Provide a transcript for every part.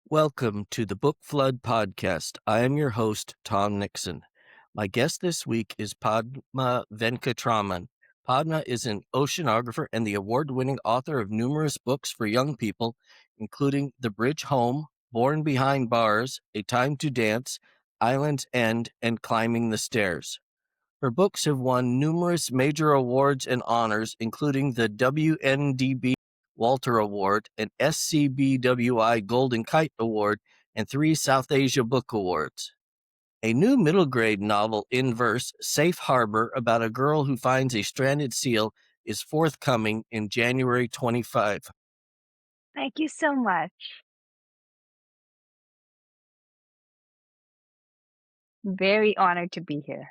Welcome to the Book Flood podcast. I am your host, Tom Nixon. My guest this week is Padma Venkatraman. Padma is an oceanographer and the award-winning author of numerous books for young people, including The Bridge Home, Born Behind Bars, A Time to Dance, Island's End, and Climbing the Stairs. Her books have won numerous major awards and honors, including the WNDB Walter Award, an SCBWI Golden Kite Award, and 3 South Asia Book Awards. A new middle grade novel in verse, Safe Harbor, about a girl who finds a stranded seal, is forthcoming in January 25. Thank you so much. Very honored to be here.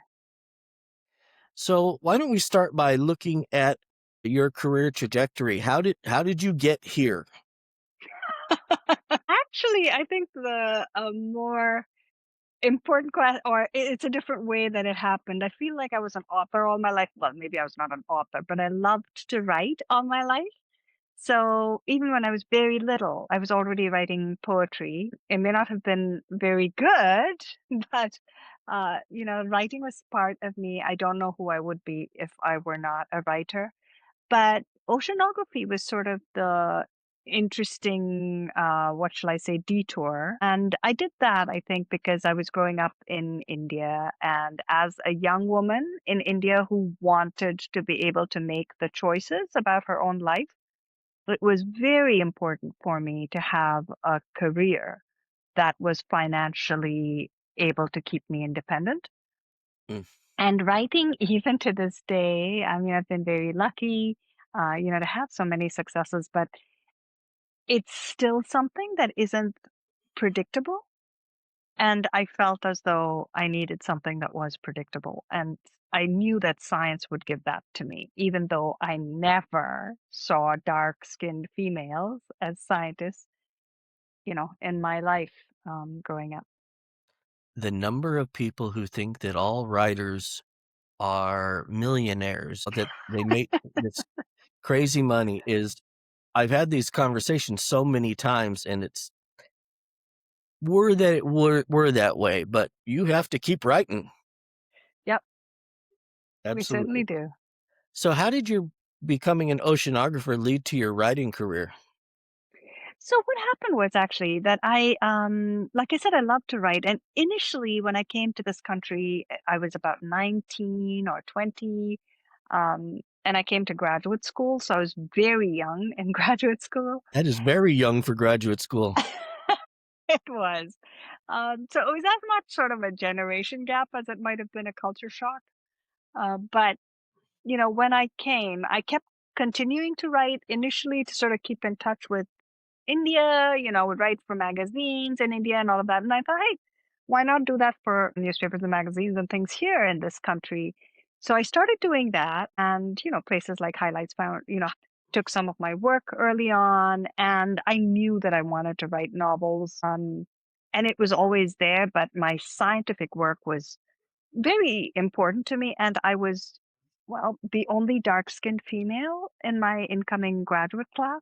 So why don't we start by looking at your career trajectory? How did you get here? Actually, I think the more important question, or it's a different way that it happened. I feel like I was an author all my life. Well, maybe I was not an author, but I loved to write all my life. So even when I was very little, I was already writing poetry. It may not have been very good, but writing was part of me. I don't know who I would be if I were not a writer. But oceanography was sort of the interesting, what shall I say, detour. And I did that, I think, because I was growing up in India. And as a young woman in India who wanted to be able to make the choices about her own life, it was very important for me to have a career that was financially able to keep me independent. Mm. And writing, even to this day, I mean, I've been very lucky, to have so many successes, but it's still something that isn't predictable. And I felt as though I needed something that was predictable. And I knew that science would give that to me, even though I never saw dark-skinned females as scientists, in my life growing up. The number of people who think that all writers are millionaires, that they make this crazy money is I've had these conversations so many times, and it's we're that way, but you have to keep writing. Yep, we certainly Absolutely. do. So how did your becoming an oceanographer lead to your writing career? So what happened was actually that like I said, I love to write. And initially, when I came to this country, I was about 19 or 20. And I came to graduate school. So I was very young in graduate school. That is very young for graduate school. It was. So it was as much sort of a generation gap as it might have been a culture shock. But, when I came, I kept continuing to write initially to sort of keep in touch with India, would write for magazines in India and all of that. And I thought, hey, why not do that for newspapers and magazines and things here in this country? So I started doing that. And, places like Highlights found, took some of my work early on. And I knew that I wanted to write novels. And it was always there, but my scientific work was very important to me. And I was, well, the only dark skinned female in my incoming graduate class.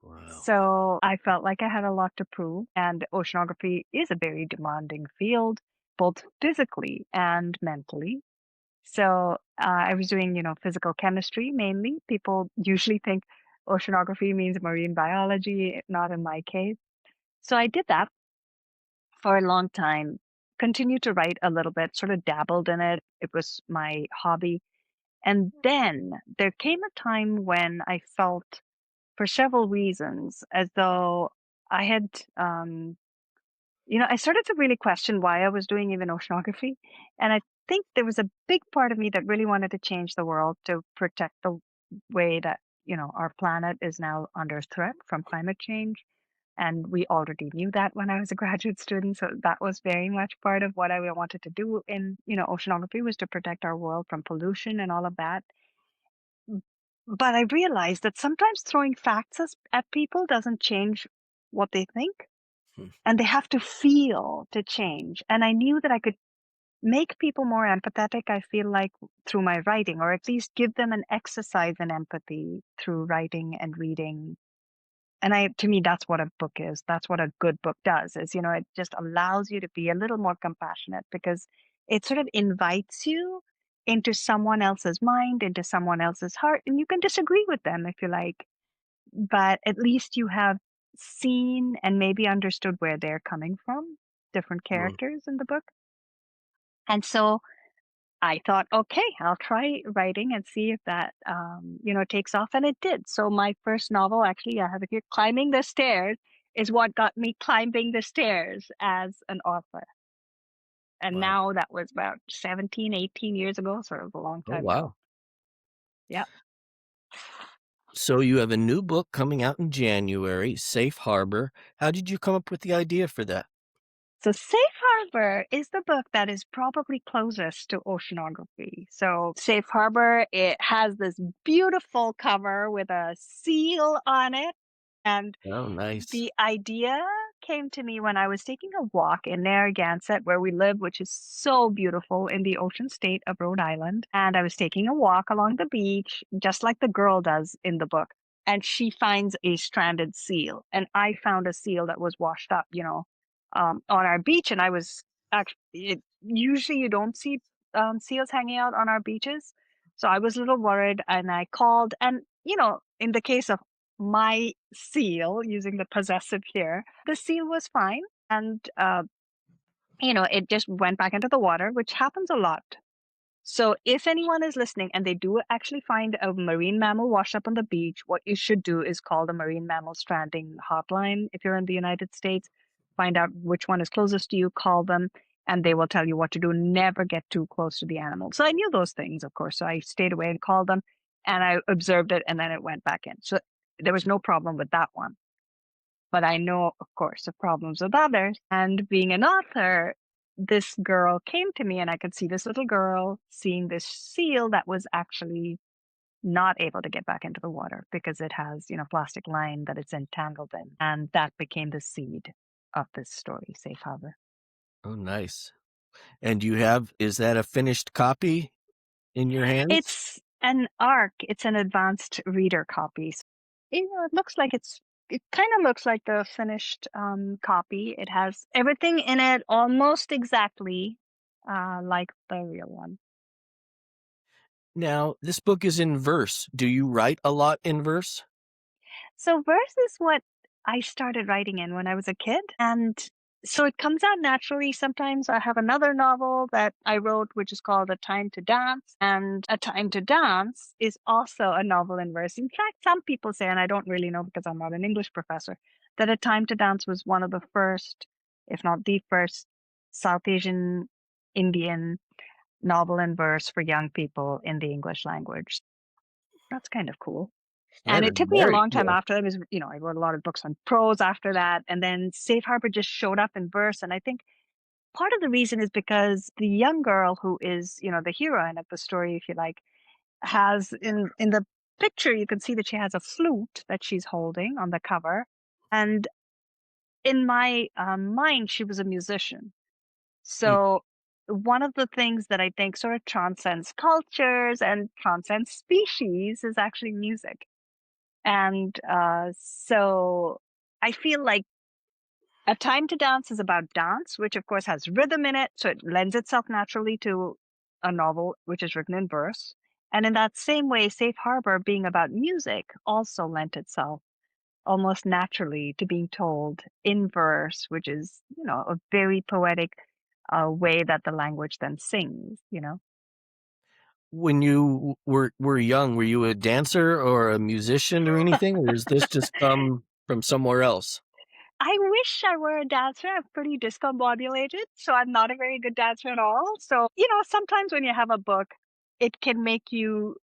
Wow. So I felt like I had a lot to prove, and oceanography is a very demanding field, both physically and mentally. So I was doing, physical chemistry mainly. People usually think oceanography means marine biology, not in my case. So I did that for a long time, continued to write a little bit, sort of dabbled in it. It was my hobby. And then there came a time when I felt for several reasons, as though I had, I started to really question why I was doing even oceanography. And I think there was a big part of me that really wanted to change the world to protect the way that, our planet is now under threat from climate change. And we already knew that when I was a graduate student. So that was very much part of what I wanted to do in, oceanography was to protect our world from pollution and all of that. But I realized that sometimes throwing facts at people doesn't change what they think, Hmm. and they have to feel to change. And I knew that I could make people more empathetic, I feel like, through my writing, or at least give them an exercise in empathy through writing and reading. And to me, that's what a book is. That's what a good book does is, it just allows you to be a little more compassionate because it sort of invites you into someone else's mind, into someone else's heart, and you can disagree with them if you like, but at least you have seen and maybe understood where they're coming from, different Mm. characters in the book. And so I thought, okay, I'll try writing and see if that, takes off. And it did. So my first novel, actually, I have it here, Climbing the Stairs, is what got me climbing the stairs as an author. And Wow. now that was about 17, 18 years ago, sort of a long Oh, time ago. wow. Yeah. So you have a new book coming out in January, Safe Harbor. How did you come up with the idea for that? So Safe Harbor is the book that is probably closest to oceanography. So Safe Harbor, it has this beautiful cover with a seal on it. And Oh, nice. the idea came to me when I was taking a walk in Narragansett, where we live, which is so beautiful in the ocean state of Rhode Island. And I was taking a walk along the beach, just like the girl does in the book. And she finds a stranded seal. And I found a seal that was washed up, on our beach. And I was actually, usually you don't see seals hanging out on our beaches. So I was a little worried and I called. And, in the case of my seal, using the possessive here, the seal was fine. And, it just went back into the water, which happens a lot. So if anyone is listening and they do actually find a marine mammal washed up on the beach, what you should do is call the Marine Mammal Stranding Hotline if you're in the United States. Find out which one is closest to you, call them, and they will tell you what to do. Never get too close to the animal. So I knew those things, of course. So I stayed away and called them and I observed it and then it went back in. So there was no problem with that one. But I know, of course, of problems with others. And being an author, this girl came to me and I could see this little girl seeing this seal that was actually not able to get back into the water because it has, plastic line that it's entangled in. And that became the seed of this story, Safe Harbor. Oh, nice. And you have is that a finished copy in your hands? It's an ARC, it's an advanced reader copy. It looks like it kind of looks like the finished copy. It has everything in it almost exactly like the real one. Now, this book is in verse. Do you write a lot in verse? So verse is what I started writing in when I was a kid. And so it comes out naturally. Sometimes I have another novel that I wrote, which is called A Time to Dance. And A Time to Dance is also a novel in verse. In fact, some people say, and I don't really know because I'm not an English professor, that A Time to Dance was one of the first, if not the first, South Asian Indian novel in verse for young people in the English language. That's kind of cool. And That is it took me a very long time cool. after that was, I wrote a lot of books on prose after that. And then Safe Harbor just showed up in verse. And I think part of the reason is because the young girl who is, the heroine of the story, if you like, has in the picture, you can see that she has a flute that she's holding on the cover. And in my mind, she was a musician. Mm. So one of the things that I think sort of transcends cultures and transcends species is actually music. And so I feel like A Time to Dance is about dance, which of course has rhythm in it. So it lends itself naturally to a novel which is written in verse. And in that same way, Safe Harbor being about music also lent itself almost naturally to being told in verse, which is, a very poetic way that the language then sings. When you were young, were you a dancer or a musician or anything, or is this just come from somewhere else? I wish I were a dancer. I'm pretty discombobulated, so I'm not a very good dancer at all. So, sometimes when you have a book, it can make you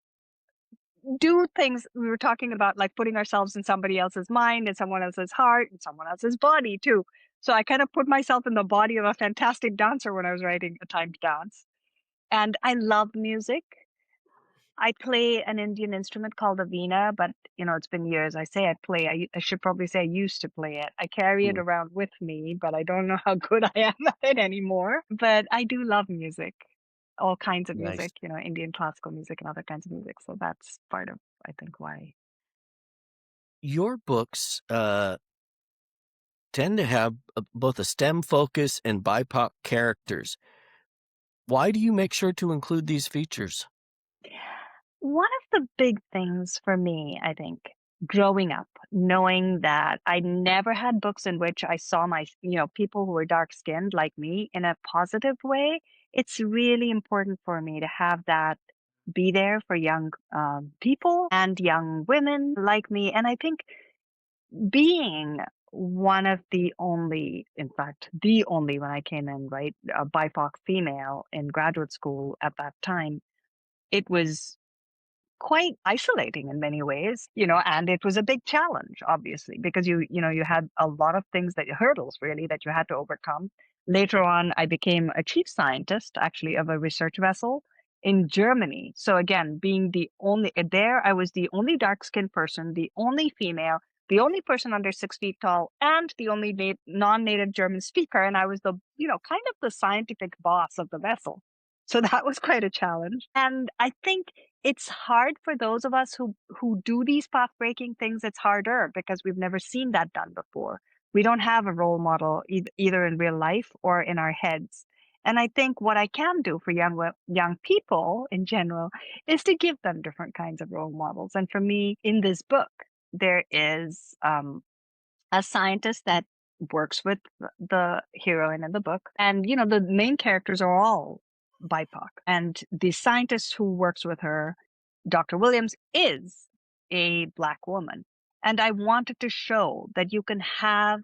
do things we were talking about, like putting ourselves in somebody else's mind and someone else's heart and someone else's body too. So I kind of put myself in the body of a fantastic dancer when I was writing A Time to Dance. And I love music. I play an Indian instrument called the veena, but it's been years. I say I play. I should probably say I used to play it. I carry it Mm, around with me, but I don't know how good I am at it anymore. But I do love music, all kinds of nice. music, Indian classical music and other kinds of music. So that's part of, I think, why. your books tend to have both a STEM focus and BIPOC characters. Why do you make sure to include these features? One of the big things for me, I think, growing up, knowing that I never had books in which I saw people who were dark skinned like me in a positive way, it's really important for me to have that be there for young people and young women like me. And I think being one of the only, in fact, the only when I came in, right, a BIPOC female in graduate school at that time, it was quite isolating in many ways, and it was a big challenge, obviously, because you had a lot of things hurdles really that you had to overcome. Later on, I became a chief scientist, actually, of a research vessel in Germany. So again, being the only there, I was the only dark-skinned person, the only female, the only person under 6 feet tall, and the only non-native German speaker. And I was kind of the scientific boss of the vessel. So that was quite a challenge. And I think it's hard for those of us who do these path-breaking things. It's harder because we've never seen that done before. We don't have a role model either in real life or in our heads. And I think what I can do for young people in general is to give them different kinds of role models. And for me, in this book, there is a scientist that works with the heroine in the book. And, the main characters are all BIPOC. And the scientist who works with her, Dr. Williams, is a Black woman. And I wanted to show that you can have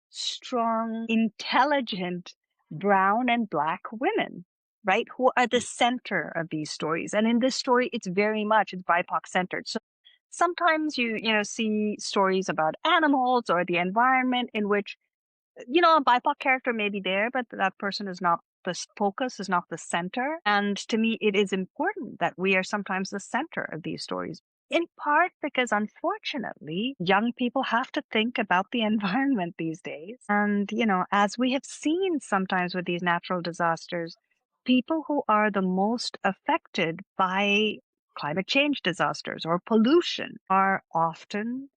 strong, intelligent brown and Black women, right? Who are the center of these stories. And in this story, it's BIPOC centered. So sometimes you see stories about animals or the environment in which a BIPOC character may be there, but that person is not the focus, is not the center. And to me, it is important that we are sometimes the center of these stories. In part because unfortunately, young people have to think about the environment these days. And, as we have seen sometimes with these natural disasters, people who are the most affected by climate change disasters or pollution are often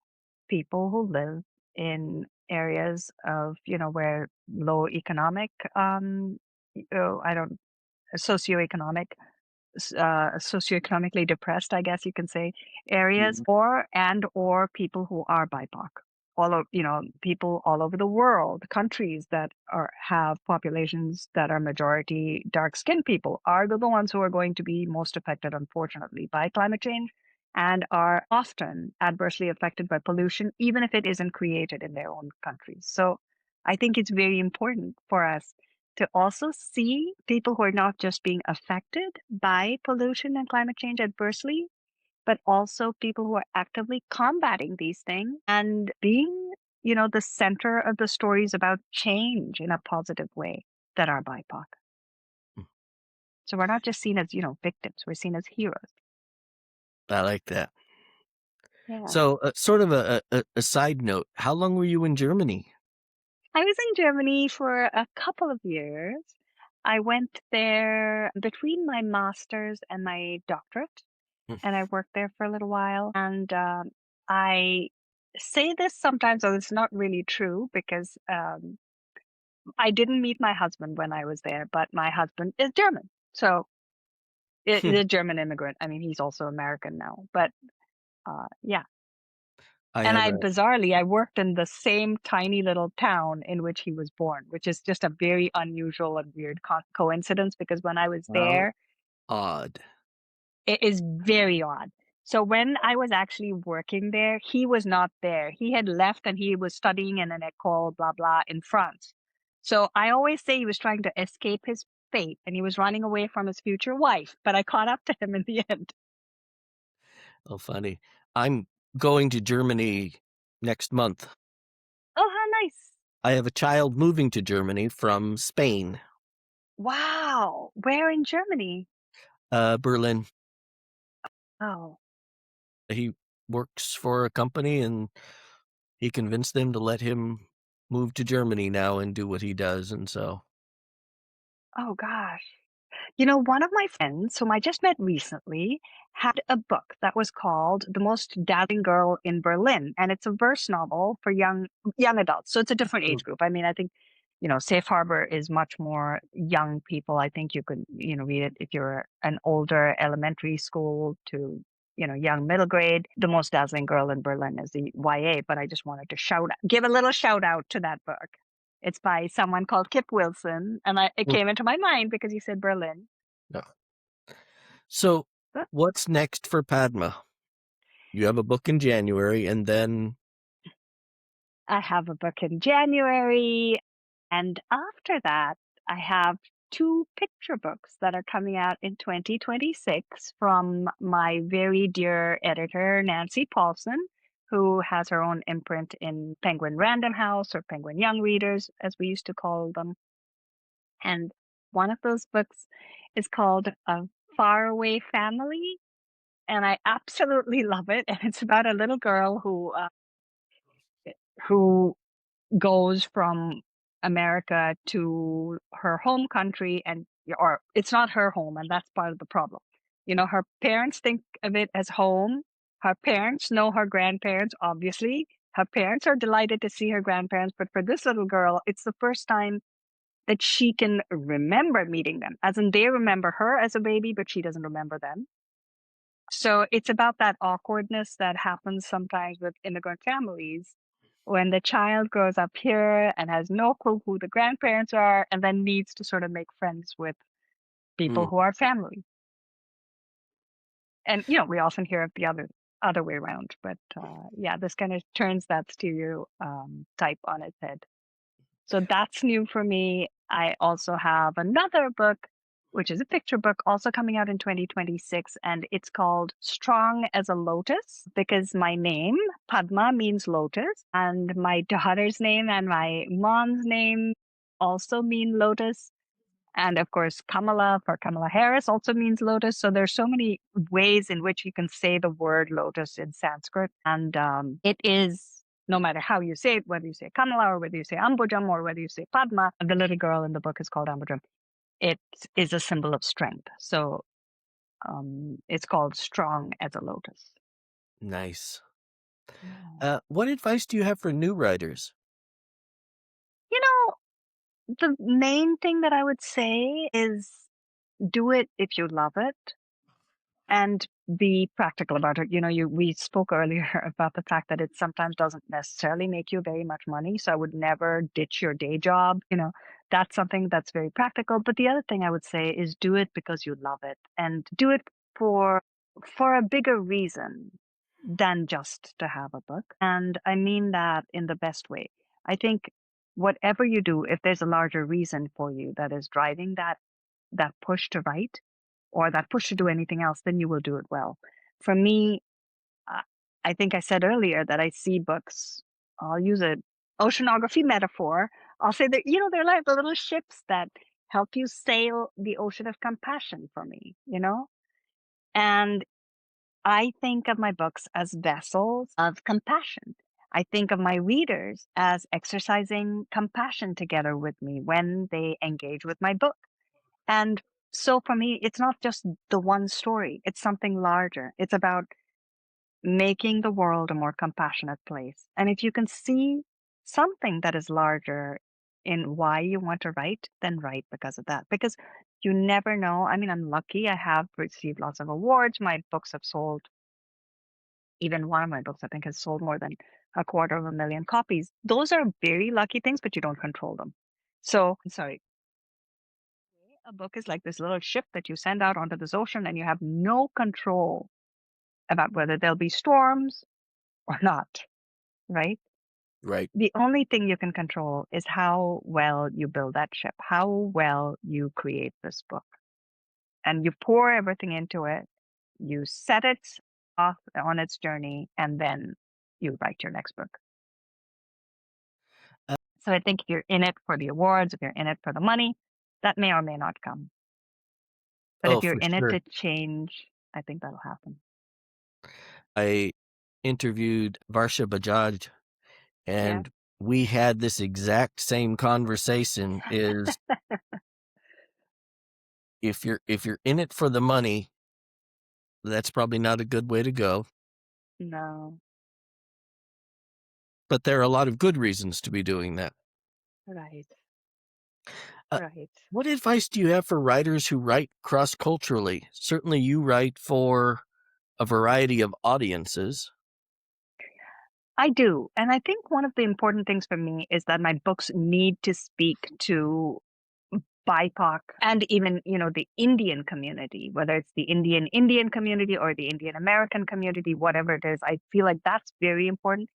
people who live in areas of, where low economic, I don't, socioeconomic, socioeconomically depressed, I guess you can say, areas, Mhm. or people who are BIPOC. People all over the world, countries that have populations that are majority dark-skinned people are the ones who are going to be most affected, unfortunately, by climate change and are often adversely affected by pollution, even if it isn't created in their own countries. So I think it's very important for us to also see people who are not just being affected by pollution and climate change adversely, but also people who are actively combating these things and being, the center of the stories about change in a positive way that are BIPOC. So we're not just seen as, victims, we're seen as heroes. I like that. Yeah. So, sort of a side note, how long were you in Germany? I was in Germany for a couple of years. I went there between my master's and my doctorate, Mm. and I worked there for a little while. And I say this sometimes, though it's not really true because I didn't meet my husband when I was there, but my husband is German. So he's a German immigrant. I mean, he's also American now, but yeah. I And have I a bizarrely, I worked in the same tiny little town in which he was born, which is just a very unusual and weird coincidence because when I was how there, odd. it is very odd. So when I was actually working there, he was not there. He had left and he was studying in an école, blah, blah, in France. So I always say he was trying to escape his fate and he was running away from his future wife, but I caught up to him in the end. Oh, funny. I'm going to Germany next month. Oh, how nice. I have a child moving to Germany from Spain, Wow. Where in Germany? Berlin. Oh, He works for a company, and he convinced them to let him move to Germany now and do what he does, and so oh gosh. One of my friends, whom I just met recently, had a book that was called "The Most Dazzling Girl in Berlin," and it's a verse novel for young adults. So it's a different Mm. age group. I mean, I think Safe Harbor is much more young people. I think you could read it if you're an older elementary school to young middle grade. The Most Dazzling Girl in Berlin is the YA, but I just wanted to give a little shout out to that book. It's by someone called Kip Wilson, and it Mm. came into my mind because you said Berlin. Yeah. So, But what's next for Padma? You have a book in January, and then I have a book in January, and after that, I have two picture books that are coming out in 2026 from my very dear editor, Nancy Paulson, who has her own imprint in Penguin Random House or Penguin Young Readers, as we used to call them. And one of those books is called A Faraway Family, and I absolutely love it. And it's about a little girl who goes from America to her home country, or it's not her home, and that's part of the problem. Her parents think of it as home. Her parents know her grandparents, obviously. Her parents are delighted to see her grandparents, but for this little girl, it's the first time that she can remember meeting them. As in, they remember her as a baby, but she doesn't remember them. So it's about that awkwardness that happens sometimes with immigrant families when the child grows up here and has no clue who the grandparents are and then needs to sort of make friends with people mm, who are family. And we often hear of the other way around, but yeah, this kind of turns that stereo type on its head. So that's new for me. I also have another book, which is a picture book, also coming out in 2026, and it's called Strong as a Lotus because my name, Padma, means lotus, and my daughter's name and my mom's name also mean lotus. And of course, Kamala for Kamala Harris also means lotus. So there's so many ways in which you can say the word lotus in Sanskrit. And it is, no matter how you say it, whether you say Kamala or whether you say Ambujam or whether you say Padma, the little girl in the book is called Ambujam. It is a symbol of strength. So it's called Strong as a Lotus. nice. Yeah. What advice do you have for new writers? You know, the main thing that I would say is do it if you love it. And be practical about it. We spoke earlier about the fact that it sometimes doesn't necessarily make you very much money. So I would never ditch your day job. That's something that's very practical. But the other thing I would say is do it because you love it and do it for a bigger reason than just to have a book. And I mean that in the best way. I think whatever you do, if there's a larger reason for you that is driving that push to write or that push to do anything else, then you will do it well. For me, uh, I think I said earlier that I see books, I'll use an oceanography metaphor. I'll say that, they're like the little ships that help you sail the ocean of compassion for me. And I think of my books as vessels of compassion. I think of my readers as exercising compassion together with me when they engage with my book. And so for me, it's not just the one story, it's something larger. It's about making the world a more compassionate place. And if you can see something that is larger in why you want to write, then write because of that. Because you never know. I mean, I'm lucky. I have received lots of awards. My books have sold, even one of my books, I think, has sold more than 250,000 copies. Those are very lucky things, but you don't control them. So, sorry, a book is like this little ship that you send out onto this ocean and you have no control about whether there'll be storms or not, right? Right. The only thing you can control is how well you build that ship, how well you create this book. And you pour everything into it, you set it off on its journey, and then you write your next book. Uh, So I think if you're in it for the awards, if you're in it for the money, that may or may not come. But oh, if you're for in it sure. to change, I think that'll happen. I interviewed Varsha Bajaj, Yeah. and we had this exact same conversation. Is if you're in it for the money, that's probably not a good way to go. No. But there are a lot of good reasons to be doing that. Right. Uh, Right. what advice do you have for writers who write cross-culturally? Certainly you write for a variety of audiences. I do. And I think one of the important things for me is that my books need to speak to BIPOC and even, the Indian community, whether it's the Indian community or the Indian American community, whatever it is. I feel like that's very important.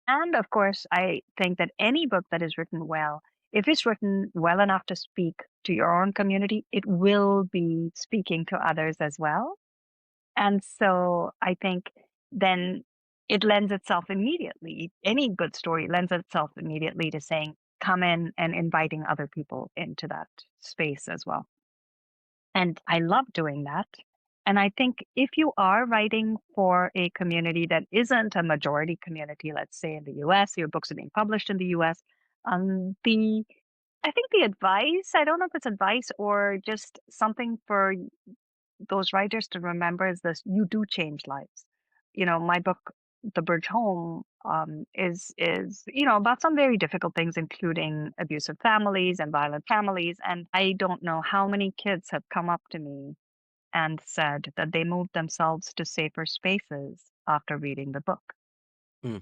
And of course, I think that any book that is written well, if it's written well enough to speak to your own community, it will be speaking to others as well. And so I think then it lends itself immediately. Any good story lends itself immediately to saying, come in and inviting other people into that space as well. And I love doing that. And I think if you are writing for a community that isn't a majority community, let's say in the US, your books are being published in the US, the I think the advice, I don't know if it's advice or just something for those writers to remember is this: you do change lives. My book, The Bridge Home, is about some very difficult things, including abusive families and violent families. And I don't know how many kids have come up to me and said that they moved themselves to safer spaces after reading the book. Mm,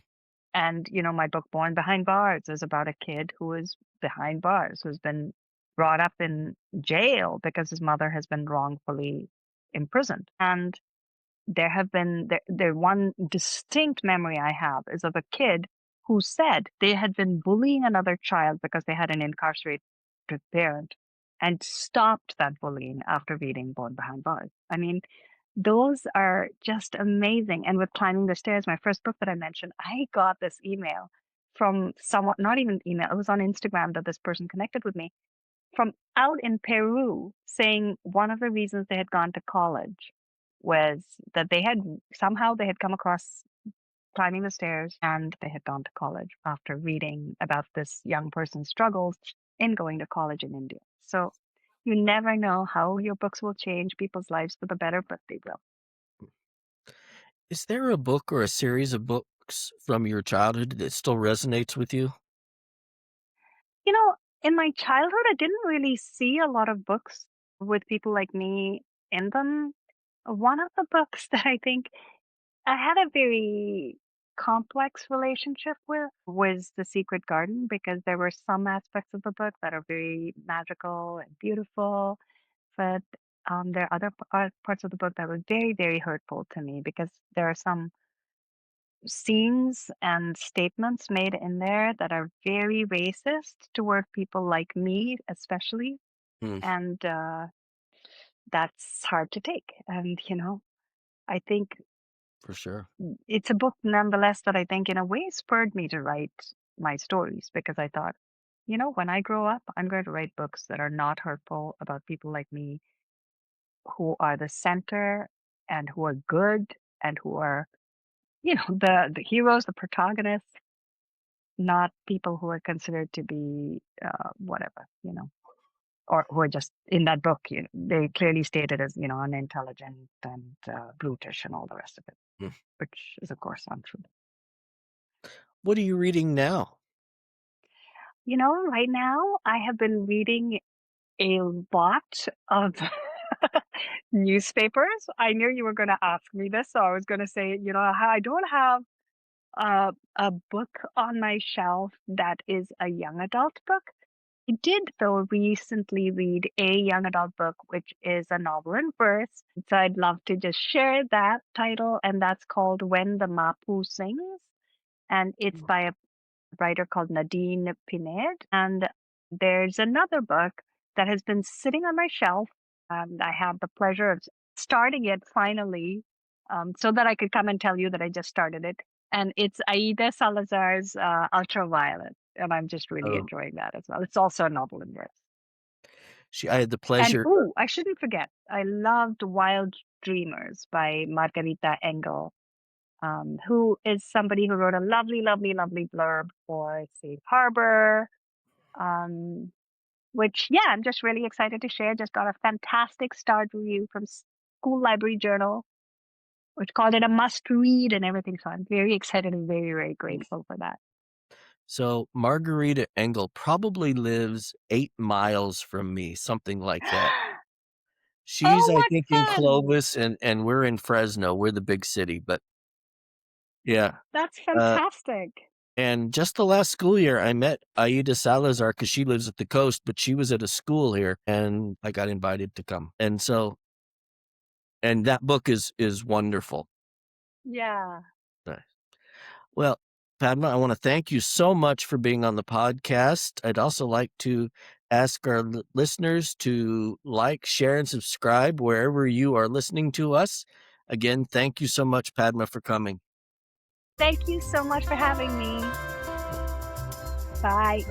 And my book, Born Behind Bars, is about a kid who is behind bars, who's been brought up in jail because his mother has been wrongfully imprisoned. And there one distinct memory I have is of a kid who said they had been bullying another child because they had an incarcerated parent, and stopped that bullying after reading Born Behind Bars. I mean, those are just amazing. And with Climbing the Stairs, my first book that I mentioned, I got this email from someone, not even email, it was on Instagram that this person connected with me from out in Peru, saying one of the reasons they had gone to college was that they had come across Climbing the Stairs, and they had gone to college after reading about this young person's struggles in going to college in India. So you never know how your books will change people's lives for the better, but they will. Is there a book or a series of books from your childhood that still resonates with you? You know, in my childhood, I didn't really see a lot of books with people like me in them. One of the books that I think I had a very complex relationship with was The Secret Garden, because there were some aspects of the book that are very magical and beautiful, but there are other parts of the book that were very, very hurtful to me, because there are some scenes and statements made in there that are very racist toward people like me, especially. Mm, And that's hard to take. And, I think for sure. it's a book nonetheless that I think in a way spurred me to write my stories, because I thought, when I grow up, I'm going to write books that are not hurtful about people like me, who are the center and who are good and who are, the heroes, the protagonists, not people who are considered to be whatever, or who are just in that book. They clearly stated as, unintelligent and brutish and all the rest of it, Mm. which is of course untrue. What are you reading now? Right now I have been reading a lot of newspapers. I knew you were going to ask me this, so I was going to say, I don't have a book on my shelf that is a young adult book. I did, though, recently read a young adult book, which is a novel in verse. So I'd love to just share that title, and that's called When the Mapu Sings. And it's by a writer called Nadine Pined. And there's another book that has been sitting on my shelf, and I have the pleasure of starting it finally, so that I could come and tell you that I just started it. And it's Aida Salazar's Ultraviolet, and I'm just really Oh, enjoying that as well. It's also a novel in verse. I had the And pleasure. oh, I shouldn't forget, I loved Wild Dreamers by Margarita Engel, who is somebody who wrote a lovely, lovely, lovely blurb for Safe Harbor. Um, which, yeah, I'm just really excited to share. Just got a fantastic starred review from School Library Journal, which called it a must read and everything. So I'm very excited and very, very grateful for that. So Margarita Engel probably lives 8 miles from me, something like that. She's, Oh, I what think, in fun! Clovis, and we're in Fresno. We're the big city, but yeah. That's Uh, fantastic. and just the last school year, I met Aida Salazar because she lives at the coast, but she was at a school here, and I got invited to come. And that book is wonderful. Yeah. Uh, Well, Padma, I want to thank you so much for being on the podcast. I'd also like to ask our listeners to like, share, and subscribe wherever you are listening to us. Again, thank you so much, Padma, for coming. Thank you so much for having me. Bye.